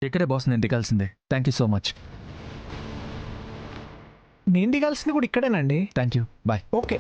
ఇక్కడే బాస్, నేను దిగాల్సిందే. Thank you so much. నేను దిగాల్సింది కూడా ఇక్కడేనండి. Thank you, bye. Okay.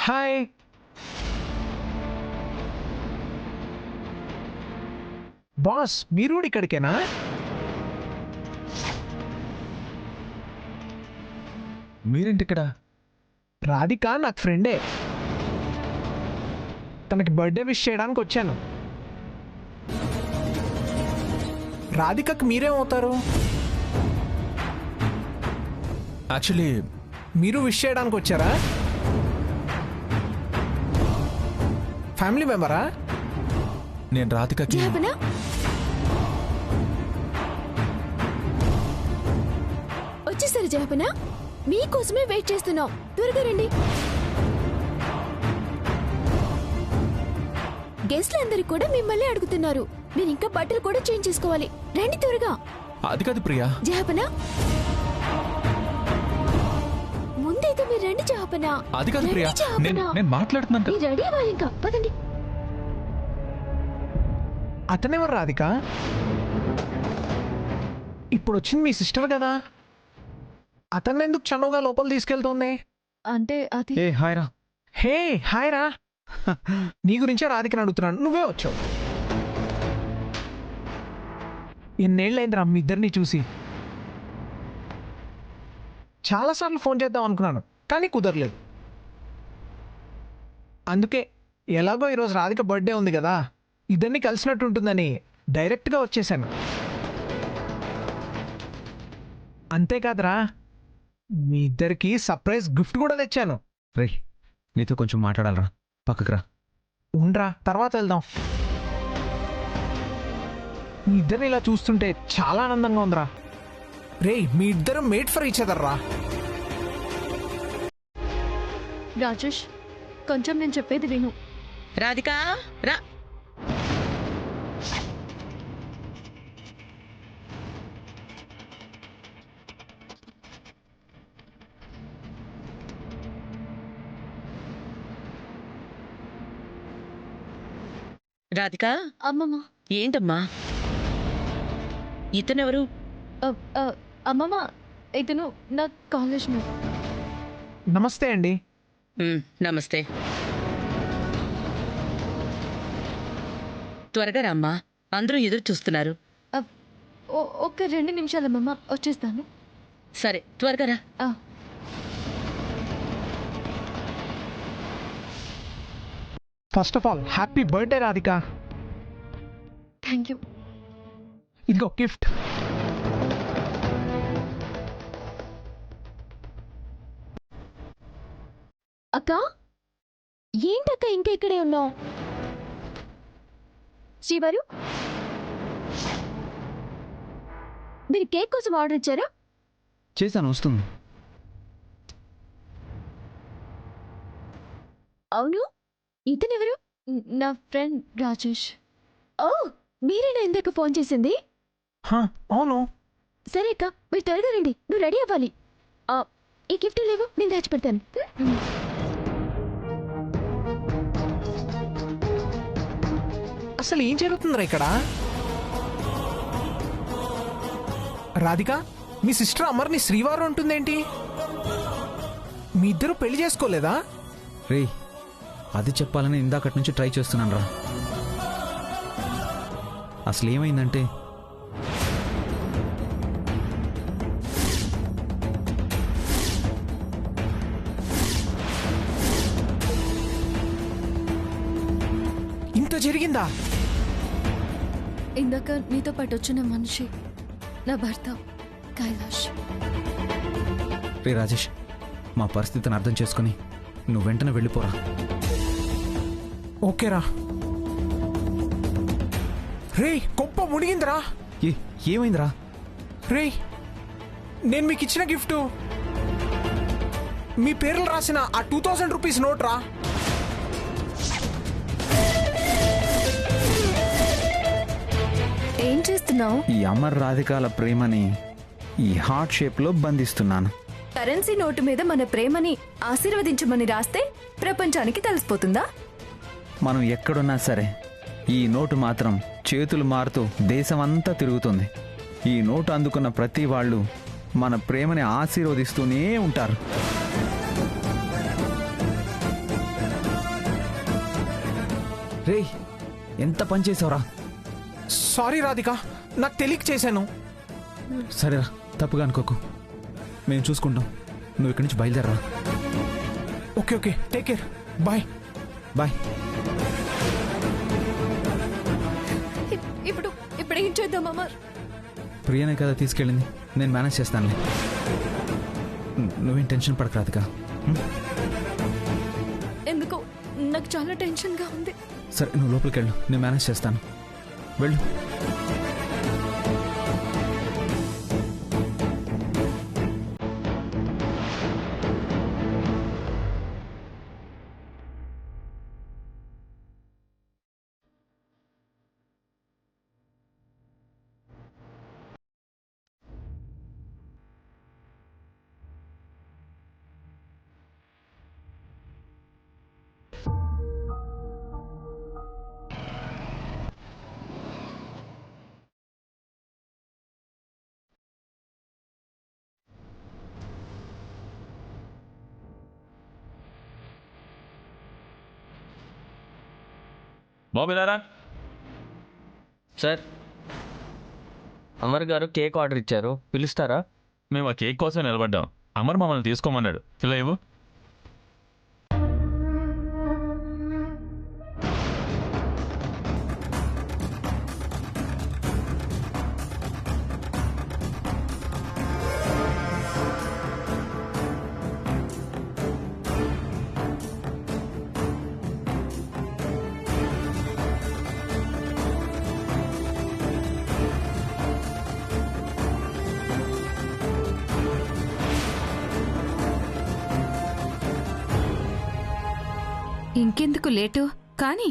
Hi. Boss, మీరు కూడా ఇక్కడికేనా? మీరేంటి ఇక్కడ? రాధిక నాకు ఫ్రెండే. తనకి బర్త్డే విష్ చేయడానికి వచ్చాను. రాధికకు మీరేమవుతారు? యాక్చువల్లీ మీరు విష్ చేయడానికి వచ్చారా? ఫ్యామిలీ మెంబరా? నేను రాధికకి జహాపనా, వచ్చేసరి జహాపనా, మీకోసమే వెయిట్ చేస్తున్నాం. త్వరగా రండి. గెస్ట్లు అందరూ కూడా మిమ్మల్ని అడుగుతున్నారు. మీరు ఇంకా బట్టలు కూడా చేంజ్ చేసుకోవాలి. రండి త్వరగా. అది కాదు ప్రియా. జహాపనా, ముందైతే మీరు రండి. జహాపనా, అది కాదు ప్రియా, నేను మాట్లాడుతున్నాను కదా. మీరు రెడీ అవ్వాలి. ఇంకా పదండి. అతనెవరు రాధిక? ఇప్పుడు వచ్చింది మీ సిస్టర్ కదా. అతన్ని ఎందుకు చనువుగా లోపల తీసుకెళ్తుంది? అంటే అది ఏ హాయ్ రా. హే హాయ్ రా. నీ గురించే రాధికని అడుగుతున్నాను. నువ్వే వచ్చావు. ఎన్నేళ్ళైందిరా మీ ఇద్దరిని చూసి. చాలాసార్లు ఫోన్ చేద్దాం అనుకున్నాను, కానీ కుదరలేదు. అందుకే ఎలాగో ఈరోజు రాధిక బర్త్డే ఉంది కదా, ఇద్దరిని కలిసినట్టు ఉంటుందని డైరెక్ట్గా వచ్చేసాను. అంతేకాదురా, మీ ఇద్దరికి సర్ప్రైజ్ గిఫ్ట్ కూడా తెచ్చాను. రే, నీతో కొంచెం మాట్లాడాలరా, పక్కకు రా. ఉండ్రా, తర్వాత వెళ్దాం. మీ ఇద్దరిని ఇలా చూస్తుంటే చాలా ఆనందంగా ఉందిరా. రే, మీ ఇద్దరు మేడ్ ఫర్ ఈచ్ అదర్ రా. రాజేష్, కొంచెం నేను చెప్పేది విను. రాధిక రా. రాధిక, అమ్మమ్మ. ఏంటమ్మా ఇతనెవరు? అమ్మమ్మ, ఇతను నా కాలేజ్ మేట్. నమస్తే అండి. నమస్తే. త్వరగా రామ్మా, అందరూ ఎదురు చూస్తున్నారు. ఒక్క 2 నిమిషాలమ్మమ్మ, వచ్చేస్తాను. సరే, త్వరగా రా. First of all happy birthday Radhika. Thank you. ఇదిగో గిఫ్ట్. అక్క, ఏంటక్క ఇంకా ఇక్కడే ఉన్నావు? శ్రీవారు, మీరు కేక్ కోసం ఆర్డర్ ఇచ్చారా? చేశాను, వస్తుంది. అవును, ఇతనెవరు? నా ఫ్రెండ్ రాజేష్. ఓ, మీరేనా ఇందాక ఫోన్ చేసింది? అవును. సరే అక్క, మీరు త్వరగా రండి. నువ్వు రెడీ అవ్వాలి. ఈ గిఫ్ట్ లేవు, నేను దాచిపెడతాను. అసలు ఏం జరుగుతుందిరా ఇక్కడ? రాధిక, మీ సిస్టర్ అమర్ని శ్రీవారు అంటుందేంటి? మీ ఇద్దరు పెళ్లి చేసుకోలేదా? రే, అది చెప్పాలని ఇందాకటి నుంచి ట్రై చేస్తున్నాను రా. అసలు ఏమైందంటే ఇంత జరిగిందా? ఇందాక నీతో పాటు వచ్చిన మనిషి నా భర్త కైలాష్. రే రాజేష్, మా పరిస్థితిని అర్థం చేసుకుని నువ్వు వెంటనే వెళ్ళిపోరా. ఓకేరా. రే గొప్ప మునిగిందిరా. ఏమైందిరా? రే నేను మీకు ఇచ్చిన గిఫ్ట్ మీ పేర్లు రాసిన ఆ 2000 రూపీస్ నోట్ రా. ఏం చేస్తున్నావు? ఈ అమర్ రాధికాల ప్రేమని ఈ హార్ట్ షేప్లో బంధిస్తున్నాను. కరెన్సీ నోటు మీద మన ప్రేమని ఆశీర్వదించమని రాస్తే ప్రపంచానికి తెలిసిపోతుందా? మనం ఎక్కడున్నా సరే ఈ నోటు మాత్రం చేతులు మారుతూ దేశమంతా తిరుగుతుంది. ఈ నోటు అందుకున్న ప్రతి వాళ్ళు మన ప్రేమని ఆశీర్వదిస్తూనే ఉంటారు. రే ఎంత పని చేసావురా. సారీ రాధిక, నాకు తెలియక చేశాను. సరేరా, తప్పుగా అనుకోకు, మేము చూసుకుంటాం. నువ్వు ఇక్కడి నుంచి బయలుదేరరా. Okay okay, take care, bye bye. ఇప్పుడు ఏం చేద్దాం అమర్? ప్రియనే కదా తీసుకెళ్ళింది, నేను మేనేజ్ చేస్తానులే. నువ్వేం టెన్షన్ పడక రాధిక. ఎందుకో నాకు చాలా టెన్షన్గా ఉంది. సరే నువ్వు లోపలికి వెళ్ళు, నేను మేనేజ్ చేస్తాను. వెళ్ళు. బాబులారా సార్, అమర్ గారు కేక్ ఆర్డర్ ఇచ్చారు, పిలుస్తారా? మేము ఆ కేక్ కోసం నిలబడ్డాం. అమర్ మమ్మల్ని తీసుకోమన్నాడు. ఇలా ఇవ్వు. ఇంకెందుకు లేటు కానీ.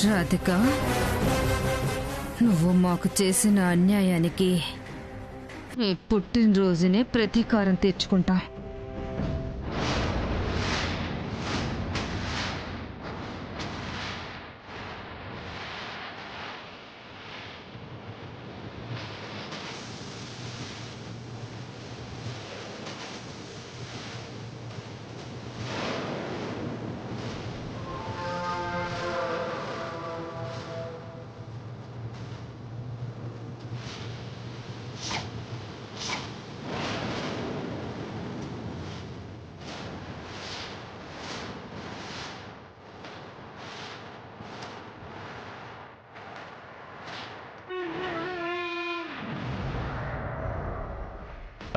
రాధిక, నువ్వు మాకు చేసిన అన్యాయానికి ఈ పుట్టినరోజునే ప్రతీకారం తీర్చుకుంటా.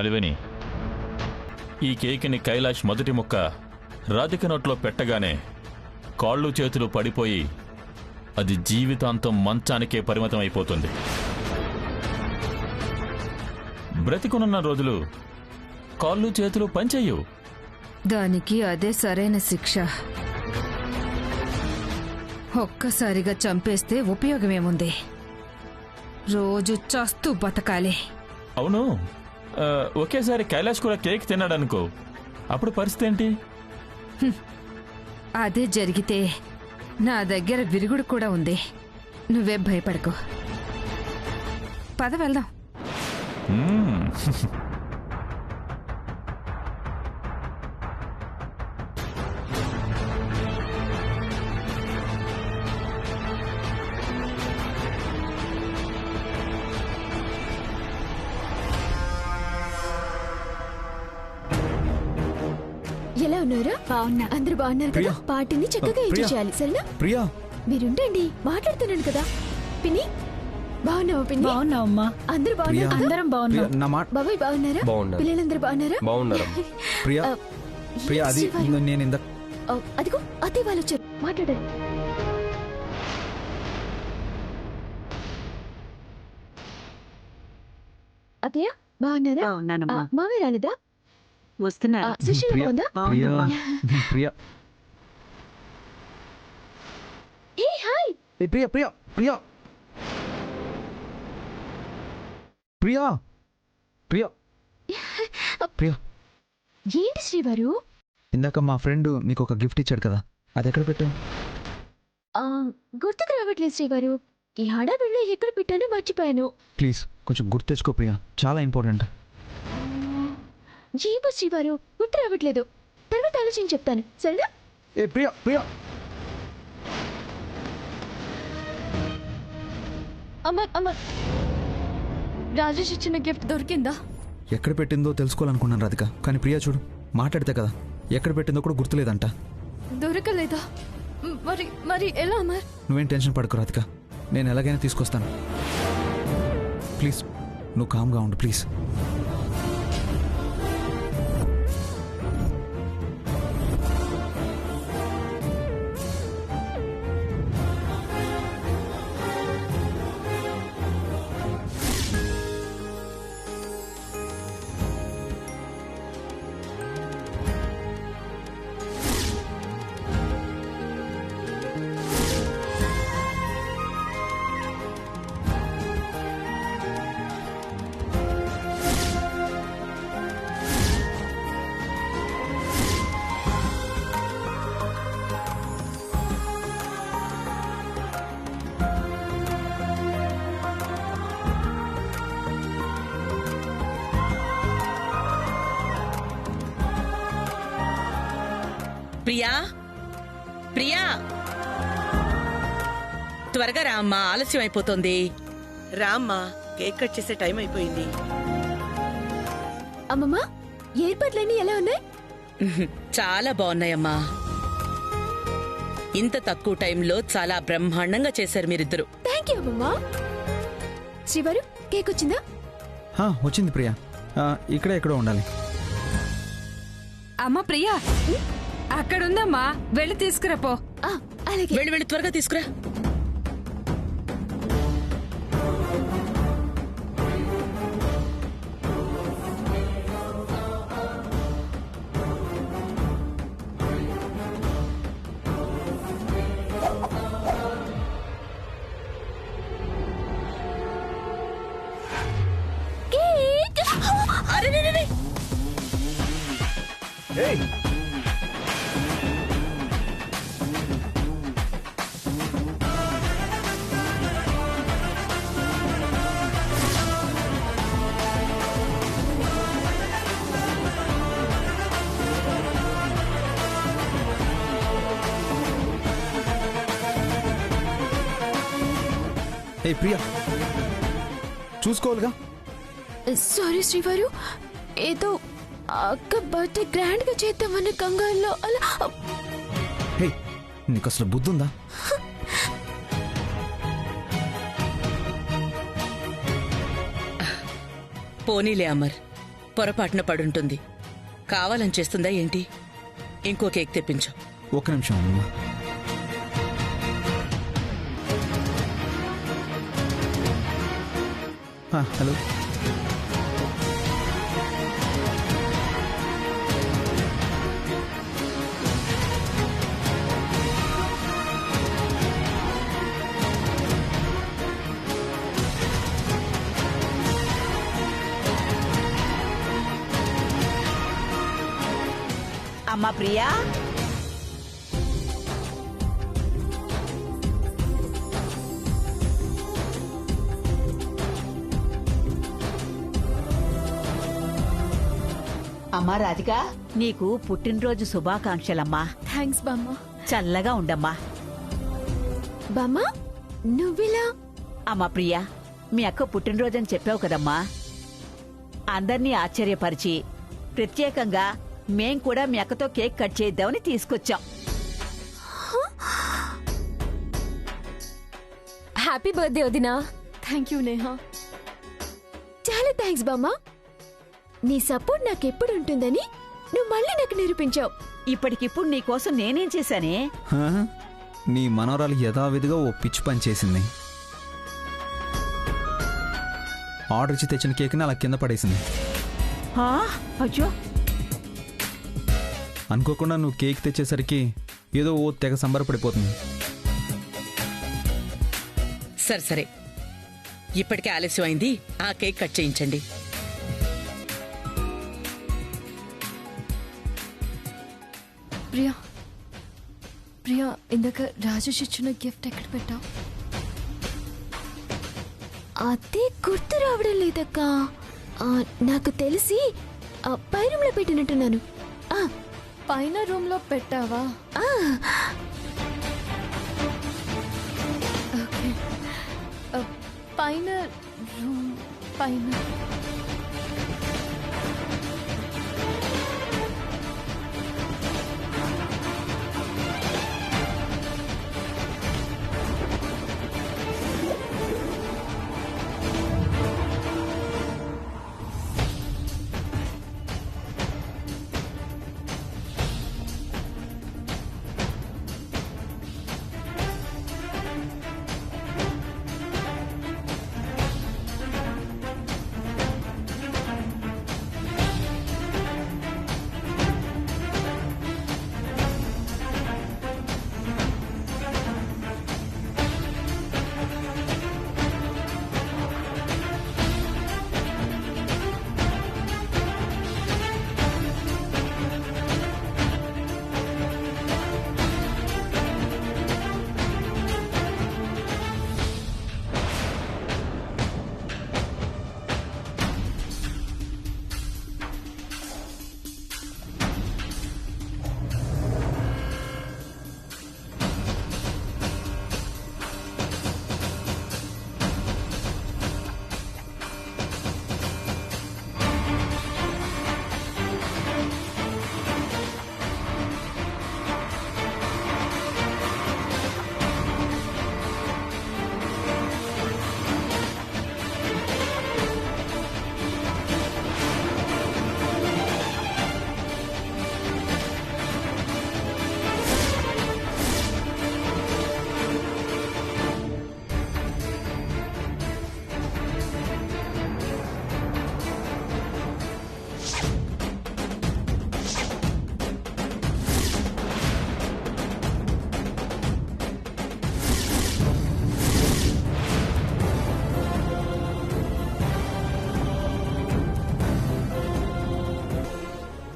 అలివేని, ఈ కేక్ని కైలాష్ మొదటి ముక్క రాధిక నోట్లో పెట్టగానే కాళ్ళు చేతులు పడిపోయి అది జీవితాంతం మంచానికే పరిమితం అయిపోతుంది. బ్రతికున్న రోజులు కాళ్ళు చేతులు పనిచేయవు. దానికి అదే సరైన శిక్ష. ఒక్కసారిగా చంపేస్తే ఉపయోగమేముంది? రోజు చస్తూ బతకాలి. అవును, ఒకేసారి కైలాష్ కూడా కేక్ తిన్నాడనుకో, అప్పుడు పరిస్థితి ఏంటి? అదే జరిగితే నా దగ్గర విరుగుడు కూడా ఉంది. నువ్వేం భయపడకు. పద వెళ్దాం. మ్మ్. ఎలా ఉన్నారా? బాగున్నా. అందరూ బాగున్నారు కదా? ప్రియా. పార్టీని చక్కగా ప్రియా. ఎంజాయ్ చేయాలి, సరేనా? ప్రియా, మీరుండండి, మాట్లాడుతున్నాను కదా. పిన్ని బాగున్నావా? పిన్ని బాగున్నావమ్మా. అందరూ బాగున్నారు కదా? అందరం బాగున్నాం. ప్రియా, నా మాట బాబాయ్ బాగున్నారా? బాగున్నారు. పిల్లలందరూ బాగున్నారా? బాగున్నారు. ప్రియా, ఆ, ప్రియా, అది శ్రీవారు. నేను ఇంత ఆ, అదిగో అదే వాళ్ళు వచ్చారు, మాట్లాడండి. అత్తయ్య బాగున్నారా? బాగున్నానమ్మా. మావే రాలేదా? వస్తున్నారు. సుశీల ప్రియా. బాగుందా? Priya, Priya, hey hi. ఏ ప్రియా, ప్రియా, ప్రియా, ప్రియా, ప్రియా, ప్రియా. ఏంటి శ్రీవారు? ఇందాక మా ఫ్రెండ్ నీకు ఒక గిఫ్ట్ ఇచ్చాడు కదా, అది ఎక్కడ పెట్టావు? ఆ, గుర్తుకు రావట్లేదు శ్రీవారు. ఈ హడావిడిలో ఎక్కడ పెట్టానో మర్చిపోయాను. ప్లీజ్ కొంచెం గుర్తు తెచ్చుకో ప్రియా, చాలా ఇంపార్టెంట్. జీబు శ్రీవారు, గుర్తు రావట్లేదు. తర్వాత ఆలోచించి చెప్తాను, సరేనా? ఏ ప్రియా, ప్రియా, అమర్ అమర్, రాజేష్ ఇచ్చిన గిఫ్ట్ దొరికిందా? ఎక్కడ పెట్టిందో తెలుసుకోవాలనుకున్నాను రాధిక, కానీ ప్రియా చూడు, మాట్లాడితే కదా ఎక్కడ పెట్టిందో కూడా గుర్తులేదంట. దొరకలేదా? మరి మరి ఎలా అమర్? నువ్వేం టెన్షన్ పడకు రాధిక, నేను ఎలాగైనా తీసుకొస్తాను. ప్లీజ్ నువ్వు కామ్గా ఉండు ప్లీజ్. ప్రియా, ప్రియా, త్వరగా రా అమ్మా, ఆలస్యం అయిపోతుంది. రామ్మా, కేక్ కట్ చేసే టైం అయిపోయింది. అమ్మమ్మ, ఏర్పాట్లన్నీ ఎలా ఉన్నాయి? చాలా బాగున్నాయమ్మా. ఇంత తక్కువ టైంలో చాలా బ్రహ్మాండంగా చేశారు మీరిద్దరు. థ్యాంక్ యూ అమ్మమ్మ. శ్రీవారు, కేక్ వచ్చిందా? వచ్చింది ప్రియా, ఇక్కడే ఎక్కడో ఉండాలి. అమ్మ ప్రియా, అక్కడుందమ్మా, వెళ్ళి తీసుకురాపో. ఆ, అలాగే. వెళ్ళి వెళ్ళి త్వరగా తీసుకురా. కేక్! అరే రే, రే, రే. ఏ ప్రియా, చూసుకోవాలిగా. సారీ శ్రీవారు, ఏదో అక్క బర్త్డే గ్రాండ్ గా చేద్దామన్న కంగారులో అలా. హే, నీకు అసలు బుద్ధి ఉందా? పోనీలే అమర్, పొరపాటున పడుంటుంది. కావాలని చేస్తుందా ఏంటి? ఇంకో కేక్ తెప్పించు. ఒక్క నిమిషం అమ్మా. హలో, అమ్మా ప్రియా, అమ్మా రాధిక, నీకు పుట్టినరోజు శుభాకాంక్షలమ్మా. థ్యాంక్స్ బామ్మ. చల్లగా ఉండమ్మా. బామ్మ నువ్విలా? అమ్మా ప్రియా, మీ అక్క పుట్టినరోజని చెప్పావు కదమ్మా, అందర్నీ ఆశ్చర్యపరిచి ప్రత్యేకంగా మేం కూడా మీ అక్కతో కేక్ కట్ చేద్దామని తీసుకొచ్చాం. హ్యాపీ బర్త్డే వదినా. Thank you Neha. చాలా థ్యాంక్స్ బామ్మ. నీ సపోర్ట్ నాకెప్పుడు ఉంటుందని నువ్వు మళ్ళీ నాకు నిరూపించావు. ఇప్పటికిప్పుడు నీకోసం నేనేం చేశానే? హా? నీ మనవరాలు యథావిధిగా ఓ పిచ్చి పని చేసింది. ఆర్డర్ ఇచ్చి తెచ్చిన కేక్ని అలా కింద పడేసింది. ఆ, అయ్యో, అనుకోకుండా నువ్వు కేక్ తెచ్చేసరికి ఏదో ఓ తెగ సంబరపడిపోతుంది. సరే సరే, ఇప్పటికే ఆలస్యం అయింది. ఆ కేక్ కట్ చేయించండి. ప్రియా, ప్రియా, ఇందాక రాజేష్ ఇచ్చిన గిఫ్ట్ ఎక్కడ పెట్టావు? అదే గుర్తు రావడం లేదక్క. నాకు తెలిసి పై రూమ్ లో పెట్టినట్టున్నాను. పైన రూమ్ లో పెట్టావా? ఓకే, పైన రూమ్ పైన.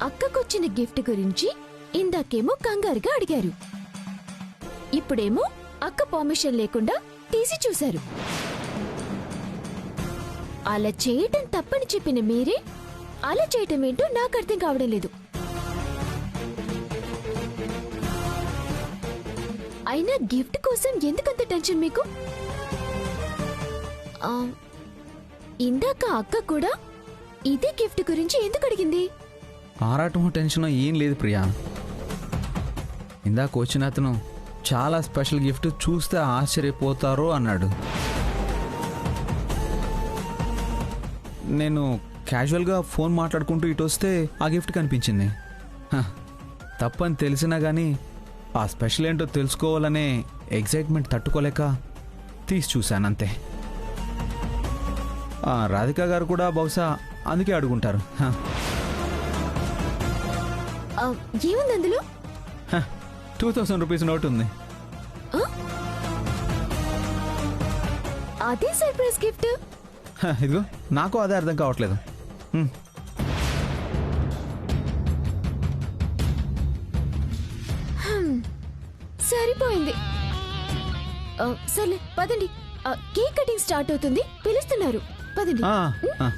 అక్కకొచ్చిన గిఫ్ట్ గురించి ఇందాకేమో కంగారుగా అడిగారు, ఇప్పుడేమో అక్క పర్మిషన్ లేకుండా తీసి చూశారు. అలా చేయటం తప్పని చెప్పిన మీరే అలా చేయటం ఏంటో నాకు అర్థం కావడం లేదు. అయినా గిఫ్ట్ కోసం ఎందుకంత టెన్షన్ మీకు? ఇందాక అక్క కూడా ఇదే గిఫ్ట్ గురించి ఎందుకు అడిగింది? ఆరాటం టెన్షన్ ఏం లేదు ప్రియా. ఇందాక వచ్చిన అతను చాలా స్పెషల్ గిఫ్ట్ చూస్తే ఆశ్చర్యపోతారో అన్నాడు. నేను క్యాజువల్గా ఫోన్ మాట్లాడుకుంటూ ఇటు వస్తే ఆ గిఫ్ట్ కనిపించింది. తప్పని తెలిసినా కానీ ఆ స్పెషల్ ఏంటో తెలుసుకోవాలనే ఎగ్జైట్మెంట్ తట్టుకోలేక తీసి చూశానంతే. రాధిక గారు కూడా బహుశా అందుకే అడుగుంటారు. ఏముంది అందులో? 2000 రూపీస్ నోట్ ఉంది. అదే సర్ప్రైజ్ గిఫ్ట్. ఇదిగో నాకు అదే అర్థం కావట్లేదు. అయిపోయింది. సర్లే పదండి. కేక్ కటింగ్ స్టార్ట్ అవుతుంది, పిలుస్తున్నారు. పదండి. ఆ, ఆ.